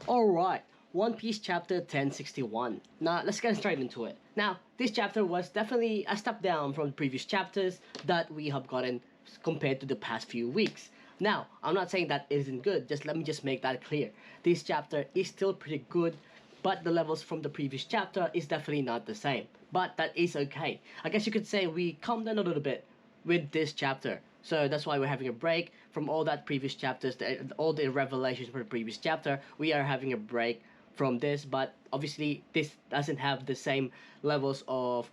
Alright, One Piece chapter 1061. Now, let's get straight into it. Now, this chapter was definitely a step down from the previous chapters that we have gotten compared to the past few weeks. Now, I'm not saying that it isn't good, just let me just make that clear. This chapter is still pretty good, but the levels from the previous chapter is definitely not the same. But that is okay. I guess you could say we calmed down a little bit with this chapter. So that's why we're having a break from all that previous chapters, all the revelations from the previous chapter. We are having a break from this, but obviously this doesn't have the same levels of,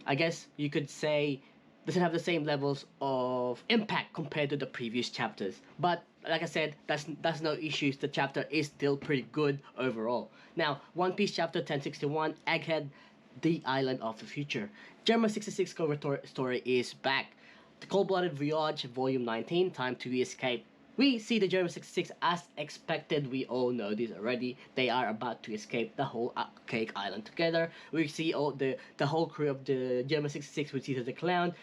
I guess you could say, doesn't have the same levels of impact compared to the previous chapters. But like I said, that's no issues. The chapter is still pretty good overall. Now, One Piece chapter 1061, Egghead, the Island of the Future. Germa 66 cover story is back. The Cold-Blooded Voyage, Volume 19, Time to Escape. We see the Germa 66 as expected. We all know this already. They are about to escape the whole Cake Island together. We see all the whole crew of the Germa 66 with Caesar the Clown.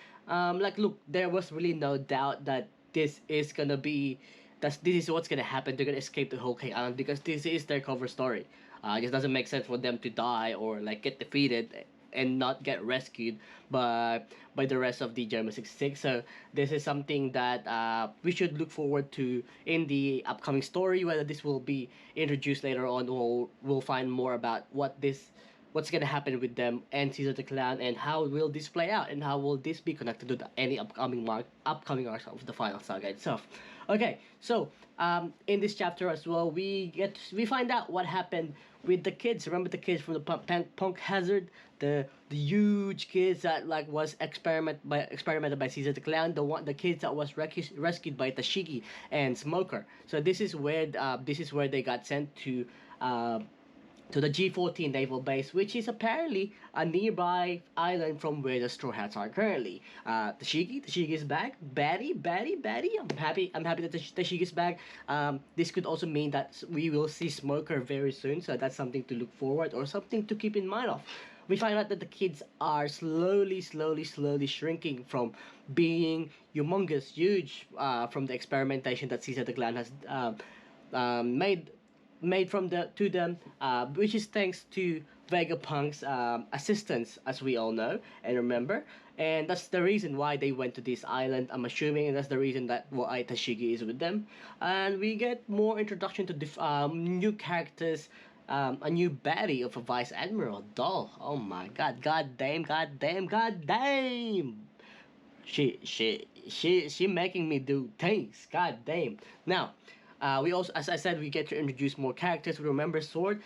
Look, there was really no doubt that this is gonna be this is what's gonna happen. They're gonna escape the whole Cake Island because this is their cover story. It just doesn't make sense for them to die or like get defeated and not get rescued by the rest of the Germa 66. So this is something that we should look forward to in the upcoming story. Whether this will be introduced later on, or we'll find more about what's gonna happen with them and Caesar the Clown, and how will this play out, and how will this be connected to any upcoming arcs of the final saga itself. Okay, so in this chapter as well, we find out what happened with the kids. Remember the kids from the punk hazard, the huge kids that like was experimented by Caesar the Clown, the kids that was rescued by Tashigi and Smoker. So this is where they got sent to the G14 naval base, which is apparently a nearby island from where the Straw Hats are currently. Tashigi is back. Baddie. I'm happy that Tashigi is back. This could also mean that we will see Smoker very soon, so that's something to look forward, or something to keep in mind of. We find out that the kids are slowly shrinking from being humongous, huge, from the experimentation that Caesar the Clown has made from to them, which is thanks to Vegapunk's assistance, as we all know and remember. And that's the reason why they went to this island, I'm assuming, and that's the reason that why Tashigi is with them. And we get more introduction to new characters. A new baddie of a Vice Admiral, Doll. Oh my god, god damn. She making me do things. God damn. Now, we also, as I said, we get to introduce more characters. We remember Sword,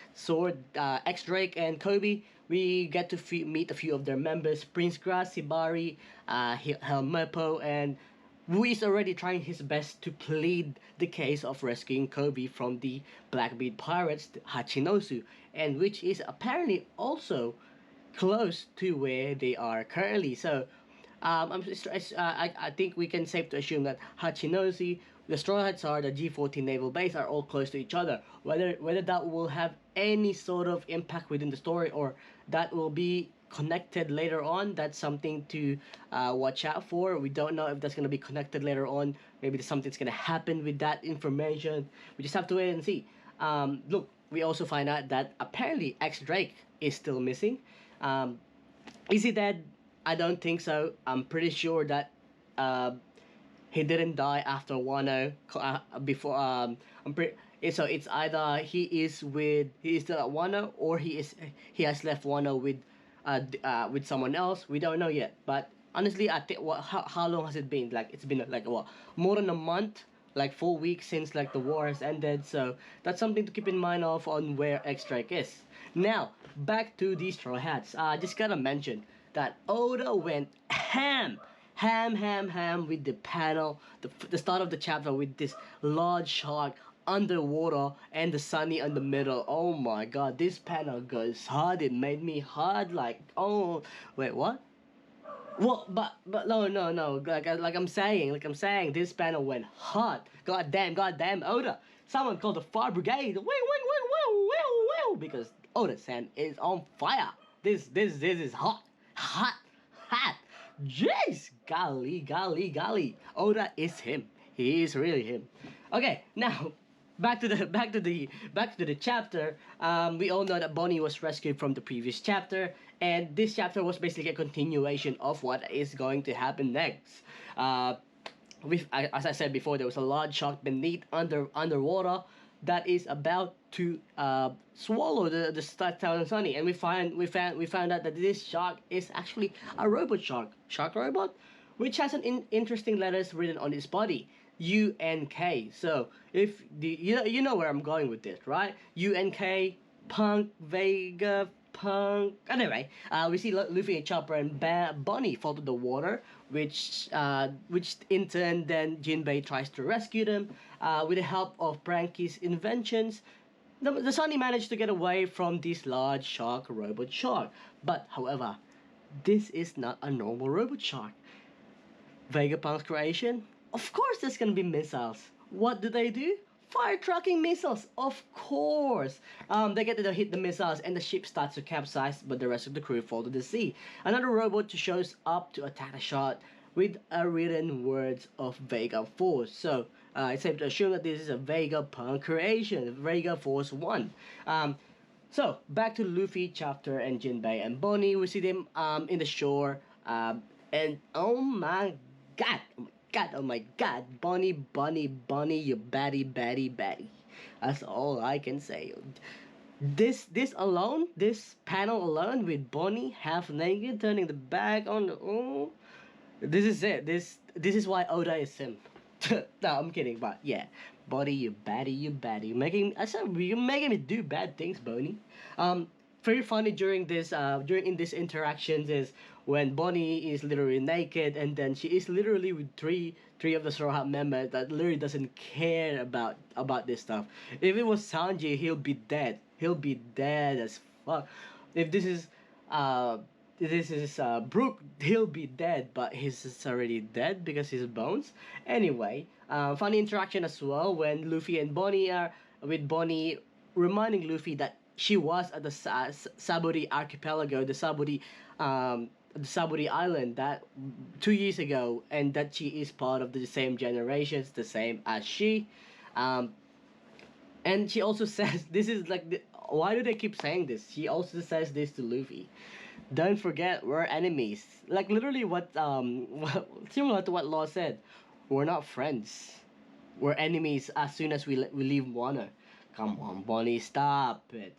X Drake, and Kobe. We get to meet a few of their members: Prince Grass, Hibari, Helmepo, and who is already trying his best to plead the case of rescuing Kobe from the Blackbeard pirates, Hachinosu, and which is apparently also close to where they are currently. So I think we can safe to assume that Hachinosu, the Straw Hats are the G14 naval base are all close to each other. Whether that will have any sort of impact within the story, or that will be connected later on, that's something to watch out for. We don't know if that's going to be connected later on. Maybe something's going to happen with that information. We just have to wait and see. Look, we also find out that apparently X Drake is still missing. Is he dead? I don't think so. I'm pretty sure that he didn't die after Wano. Before so it's either he is still at Wano, or he has left Wano with someone else. We don't know yet. But honestly, I think how long has it been? Like, it's been like what, more than a month, like 4 weeks since like the war has ended. So that's something to keep in mind of on where X Strike is. Now back to these Straw Hats. Just gotta mention that Oda went ham with the panel, the start of the chapter, with this large shark underwater and the sunny in the middle. Oh my god, this panel goes hard. It made me hard. Like, oh wait, what? Well, but no. Like I'm saying, this panel went hard. God damn, Oda. Someone called the fire brigade. Wait, because Oda-san is on fire. This is hot. Jeez, golly. Oda is him. He is really him. Okay, now back to the chapter. We all know that Bonnie was rescued from the previous chapter, and this chapter was basically a continuation of what is going to happen next. Uh, as I said before, there was a large shark beneath underwater that is about to swallow the town Sunny, and we found out that this shark is actually a robot shark robot, which has interesting letters written on its body. UNK. So if you know where I'm going with this, right? UNK, Punk, Vega, Punk. Anyway, we see Luffy and Chopper and Bonnie fall to the water, which in turn then Jinbei tries to rescue them. With the help of Pranky's inventions, the Sunny managed to get away from this large robot shark. But however, this is not a normal robot shark. Vegapunk's creation? Of course there's gonna be missiles. What do? Fire trucking missiles, of course. They get to hit the missiles and the ship starts to capsize, but the rest of the crew fall to the sea. Another robot shows up to attack the shot with a written words of Vega Force. So it's safe to assume that this is a Vegapunk creation, Vega Force 1. So back to Luffy, Chapter, and Jinbei and Bonnie. We see them in the shore, and oh my god, oh my god, Bonnie, you baddie. That's all I can say. This alone, this panel alone with Bonnie half naked, turning the back on the this is it. This is why Oda is him. No, I'm kidding, but yeah, Bonnie, you baddie. You're making me do bad things, Bonnie. Very funny during in this interactions is when Bonnie is literally naked, and then she is literally with three of the Straw Hat members that literally doesn't care about this stuff. If it was Sanji, he'll be dead. He'll be dead as fuck. If this is Brook, he'll be dead, but he's already dead because his bones. Anyway, funny interaction as well when Luffy and Bonnie are with Bonnie reminding Luffy that she was at the Saburi archipelago, the Saburi Island that 2 years ago, and that she is part of the same generations, the same as she. And she also says, this is like, why do they keep saying this? She also says this to Luffy. Don't forget, we're enemies. Like literally what similar to what Law said. We're not friends. We're enemies as soon as we leave Wano. Come on, Bonnie, stop it.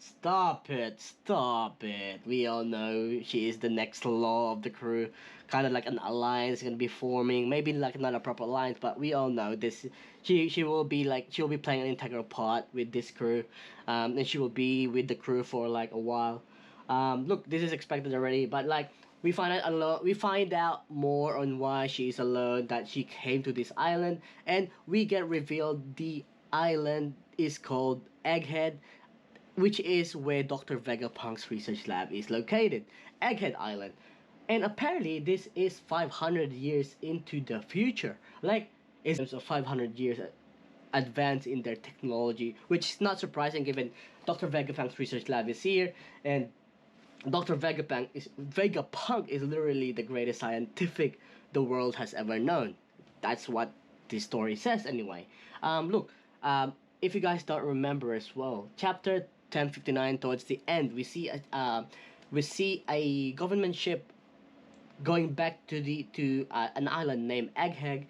We all know she is the next law of the crew. Kind of like an alliance gonna be forming. Maybe like not a proper alliance, but we all know this. She will be playing an integral part with this crew, and she will be with the crew for like a while. Look, this is expected already, but like we find out more on why she is alone. That she came to this island, and we get revealed the island is called Egghead, which is where Dr. Vegapunk's research lab is located. Egghead Island. And apparently this is 500 years into the future. Like, it's a 500 years advance in their technology, which is not surprising given Dr. Vegapunk's research lab is here, and Vegapunk is literally the greatest scientific the world has ever known. That's what this story says anyway. Look, if you guys don't remember as well, chapter 1059 towards the end, we see a government ship going back to an island named Egghead,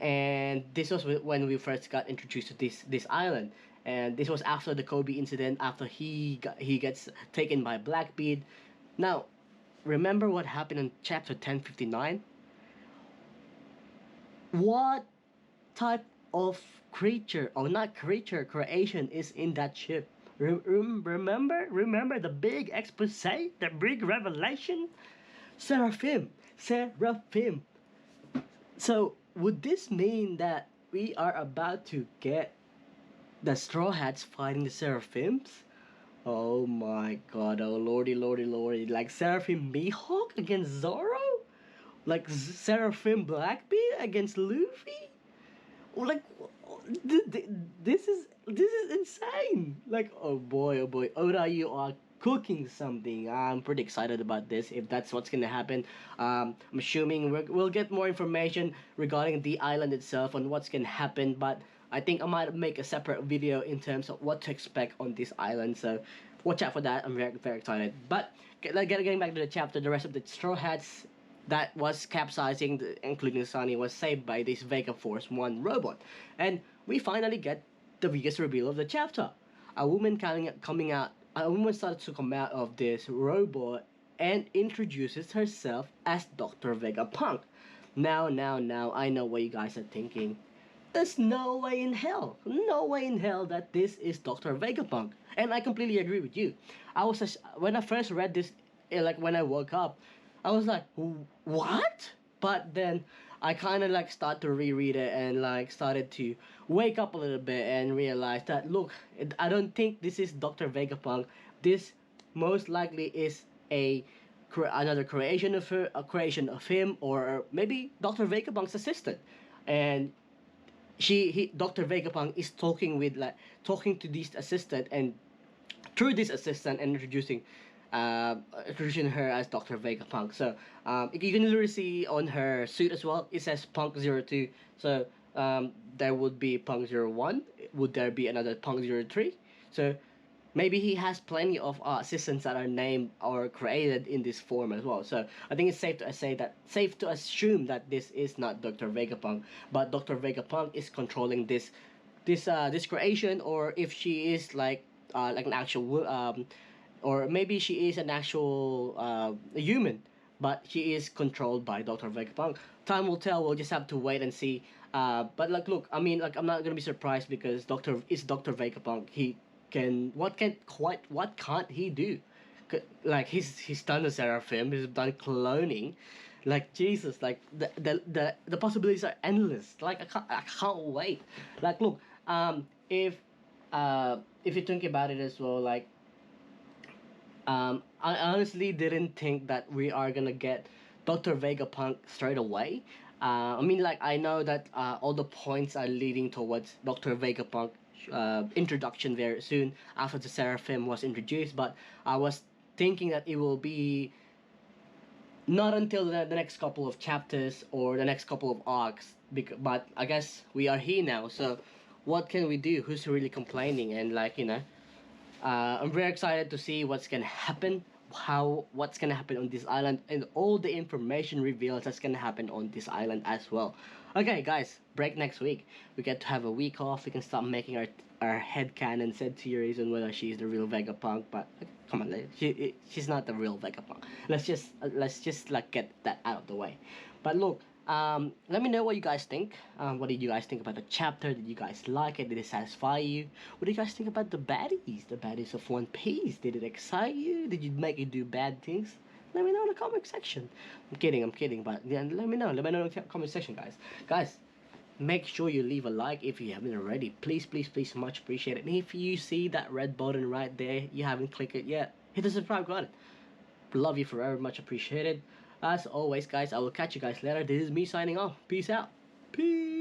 and this was when we first got introduced to this island. And this was after the Kobe incident, after he gets taken by Blackbeard. Now, remember what happened in chapter 1059? What type of creature, or not creature, creation is in that ship? Remember the big expose, the big revelation? Seraphim. So would this mean that we are about to get the Straw Hats fighting the Seraphims? Oh my god, oh lordy. Like Seraphim Mihawk against Zoro? Like Seraphim Blackbeard against Luffy? Like, this is insane. Like, oh boy, Oda, you are cooking something. I'm pretty excited about this, if that's what's gonna happen. I'm assuming we'll get more information regarding the island itself and what's gonna happen, but I think I might make a separate video in terms of what to expect on this island. So watch out for that. I'm very, very excited. But getting back to the chapter, the rest of the Straw Hats that was capsizing, including Sunny, was saved by this Vega Force 1 robot. And we finally get the biggest reveal of the chapter. A woman a woman started to come out of this robot and introduces herself as Dr. Vegapunk. Now, I know what you guys are thinking. There's no way in hell, that this is Dr. Vegapunk. And I completely agree with you. When I first read this, like when I woke up, I was like, what? But then I kind of like start to reread it and like started to wake up a little bit and realize that look, I don't think this is Dr. Vegapunk. This most likely is another creation of her, a creation of him, or maybe Dr. Vegapunk's assistant. And Dr. Vegapunk is talking to this assistant, and through this assistant and introducing her as Dr. Vegapunk. So you can literally see on her suit as well, it says Punk 02. So there would be Punk 01. Would there be another Punk 03? So maybe he has plenty of assistants that are named or created in this form as well. So I think it's safe to assume that this is not Dr. Vegapunk, but Dr. Vegapunk is controlling this creation, or if she is like an actual or maybe she is an actual human, but she is controlled by Dr. Vegapunk. Time will tell. We'll just have to wait and see. But like, look, I mean, like, I'm not gonna be surprised because Dr. Vegapunk. What can't he do? Like he's done the Seraphim. He's done cloning. Like Jesus, like the possibilities are endless. Like I can't wait. Like look, if you think about it as well, like I honestly didn't think that we are gonna get Dr. Vegapunk straight away. I mean, like, I know that all the points are leading towards Dr. Vegapunk introduction very soon after the Seraphim was introduced, but I was thinking that it will be not until the next couple of chapters or the next couple of arcs. But I guess we are here now, so what can we do? Who's really complaining? And like, I'm very excited to see what's gonna happen, what's gonna happen on this island, and all the information reveals that's gonna happen on this island as well. Okay, guys, break next week. We get to have a week off. We can start making our headcanon said theories on whether she's the real Vegapunk. But come on, she's not the real Vegapunk. Let's just like get that out of the way. But look, let me know what you guys think. What did you guys think about the chapter? Did you guys like it? Did it satisfy you? What do you guys think about the baddies? The baddies of One Piece. Did it excite you? Did you make you do bad things? Let me know in the comment section. I'm kidding, but yeah, let me know in the comment section, guys. Guys, make sure you leave a like if you haven't already. Please, much appreciated. And if you see that red button right there, you haven't clicked it yet, hit the subscribe button. Love you forever, much appreciated. As always, guys, I will catch you guys later. This is me signing off. Peace out. Peace.